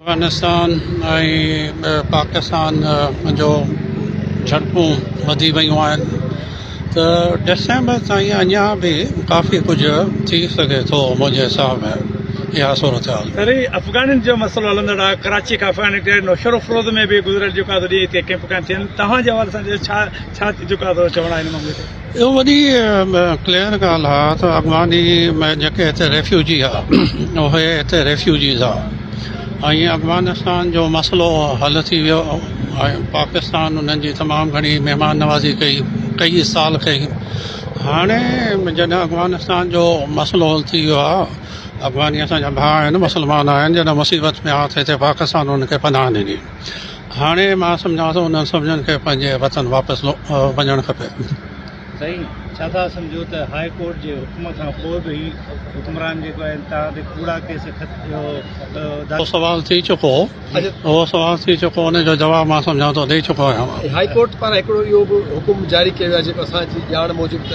अफगानिस्तान ऐं पाकिस्तान जो झड़पूं वधी वयूं आहिनि त डिसंबर ताईं अञा बि काफ़ी कुझु थी सघे थो मुंहिंजे हिसाब में इहा सूरत हाल। अरे अफ़गान जो मसइलो हलंदड़ आहे कराची खां अफ़गान नौशरो फ़रोज़ में बि गुज़िरियल जेका ॾींहं हिते कैंप कया थियनि तव्हांजे हवाले सां छा जेका चवणु आहे हिन मामले ते? इहो वॾी क्लियर ॻाल्हि आहे त अफ़गानी जेके हिते रेफ्यूजी आहे उहे हिते रेफ्यूजीज़ आहे ऐं अफ़गानिस्तान जो मसइलो हल थी वियो ऐं पाकिस्तान उन्हनि जी तमामु घणी महिमान नवाज़ी कई साल कई। हाणे जॾहिं अफ़गानिस्तान जो मसइलो हल थी वियो आहे अफ़गानी असांजा भाउ आहिनि मुस्लमान आहिनि जॾहिं मुसीबत में आहे त हिते पाकिस्तान उनखे पनाह ॾिनी। हाणे मां सम्झां थो उन्हनि सभिनीनि खे पंहिंजे वतन वापसि वञणु खपे। सही छा था सम्झो त हाई कोर्ट जे हुकुम खां पोइ बि हुकुमरान जेको आहे तव्हां ते कूड़ा केस उहो सवाल थी चुको उनजो जवाबु मां सम्झां थो ॾेई चुको आहियां। हाई कोर्ट पारां हिकिड़ो इहो बि हुकुम जारी कयो आहे जेको असांजी ॼाण मूजिबि त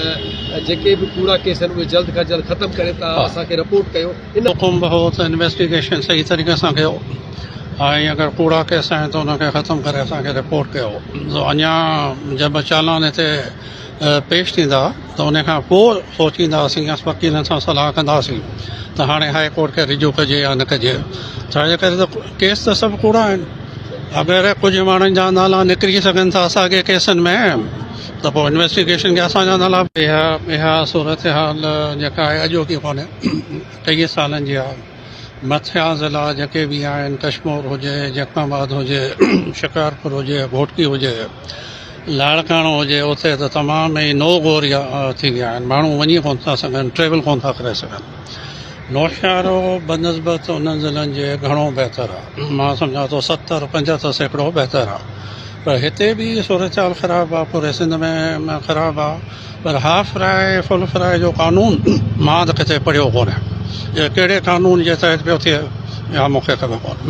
जेके बि कूड़ा केस आहिनि उहे जल्द खां जल्द ख़तमु करे तव्हां असांखे रिपोर्ट कयो। इन हुकुम बि हो त इन्वेस्टिगेशन सही तरीक़े सां कयो ऐं अगरि कूड़ा केस आहिनि त उनखे ख़तमु करे असांखे रिपोर्ट कयो। अञा जब चालान हिते पेश थींदा त उन खां पोइ सोचींदासीं वकीलनि सां सलाह कंदासीं त हाणे हाई कोर्ट खे रिजू कजे या न कजे। छाजे करे त केस त सभु कूड़ा आहिनि। अगरि कुझु माण्हुनि जा नाला निकिरी सघनि था असांखे केसनि में त पोइ इन्वेस्टिगेशन खे असांजा नाला इहा सूरत हाल जेका आहे अॼोकी कोन्हे कई सालनि जी आहे। मथिया ज़िला जेके बि आहिनि कश्मीर हुजे जैकमाबाद हुजे शिकारपुर हुजे घोटकी हुजे लाड़काणो हुजे उते त तमामु ई नो गोरिया थी विया आहिनि। माण्हू वञी कोन था सघनि ट्रेवल कोन था करे सघनि। नौशहरो बनस्बत उन्हनि ज़िलनि जे घणो बहितरु आहे। मां सम्झां थो 70-75% बहितरु आहे पर हिते बि सूरत हाल ख़राबु आहे। पूरे सिंध में ख़राबु आहे पर हाफ फ्राए फुल फ्राए जो कानून मां त किथे पढ़ियो कोन्हे। कहिड़े कानून जे तहत पियो थिए या मूंखे ख़बर कोन्हे।